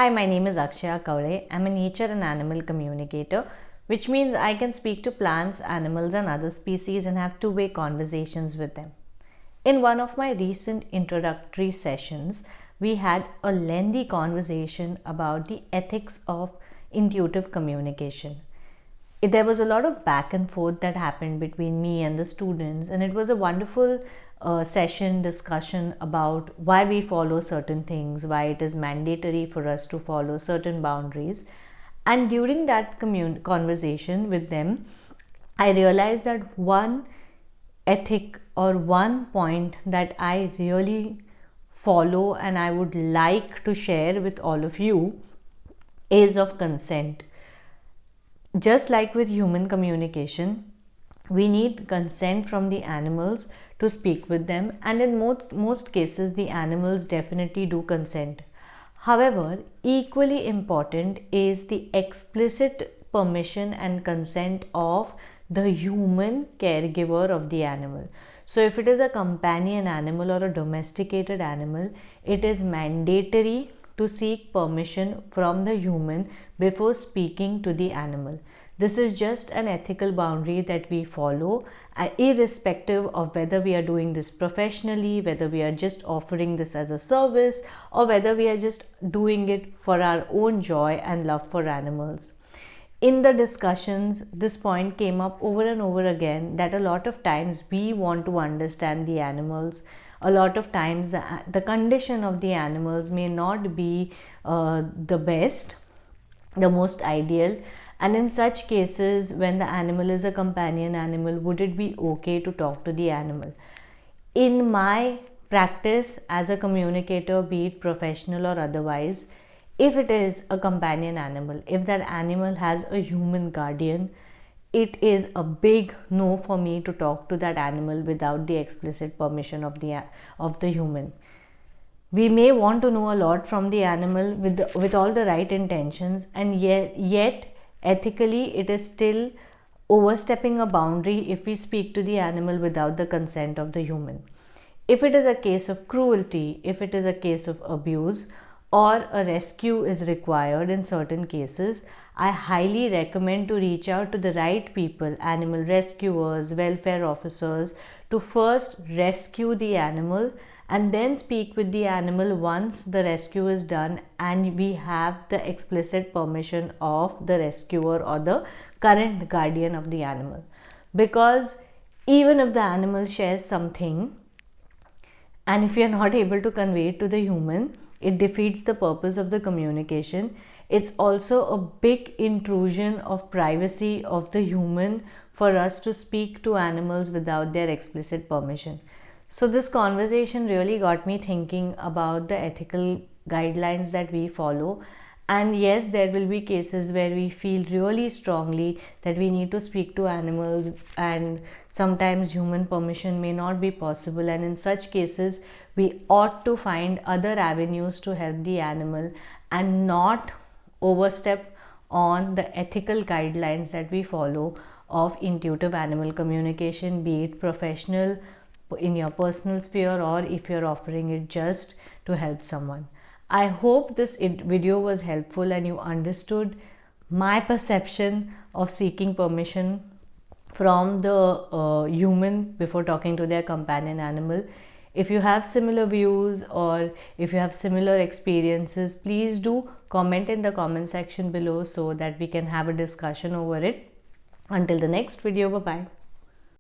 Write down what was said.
Hi, my name is Akshaya Kaule. I'm a nature and animal communicator, which means I can speak to plants, animals, and other species and have two-way conversations with them. In one of my recent introductory sessions, we had a lengthy conversation about the ethics of intuitive communication. There was a lot of back and forth that happened between me and the students, and it was a wonderful session discussion about why we follow certain things, why it is mandatory for us to follow certain boundaries. And during that conversation with them, I realized that one ethic or one point that I really follow and I would like to share with all of you is of consent. Just like with human communication, we need consent from the animals to speak with them, and in most cases, the animals definitely do consent. However, equally important is the explicit permission and consent of the human caregiver of the animal. So, if it is a companion animal or a domesticated animal, it is mandatory to seek permission from the human before speaking to the animal. This is just an ethical boundary that we follow, irrespective of whether we are doing this professionally, whether we are just offering this as a service, or whether we are just doing it for our own joy and love for animals. In the discussions, this point came up over and over again that a lot of times we want to understand the animals. A lot of times the condition of the animals may not be the best, the most ideal, and in such cases, when the animal is a companion animal, would it be okay to talk to the animal? In my practice as a communicator, be it professional or otherwise, if it is a companion animal, if that animal has a human guardian, it is a big no for me to talk to that animal without the explicit permission of the human. We may want to know a lot from the animal with all the right intentions, and yet ethically it is still overstepping a boundary if we speak to the animal without the consent of the human. If it is a case of cruelty, if it is a case of abuse, or a rescue is required in certain cases, I highly recommend to reach out to the right people, animal rescuers, welfare officers, to first rescue the animal and then speak with the animal once the rescue is done and we have the explicit permission of the rescuer or the current guardian of the animal. Because even if the animal shares something, and if you are not able to convey it to the human, it defeats the purpose of the communication. It's also a big intrusion of privacy of the human for us to speak to animals without their explicit permission. So this conversation really got me thinking about the ethical guidelines that we follow. And yes, there will be cases where we feel really strongly that we need to speak to animals, and sometimes human permission may not be possible. And in such cases, we ought to find other avenues to help the animal and not overstep on the ethical guidelines that we follow of intuitive animal communication, be it professional, in your personal sphere, or if you're offering it just to help someone. I hope this video was helpful and you understood my perception of seeking permission from the human before talking to their companion animal. If you have similar views or if you have similar experiences, please do comment in the comment section below so that we can have a discussion over it. Until the next video, bye bye.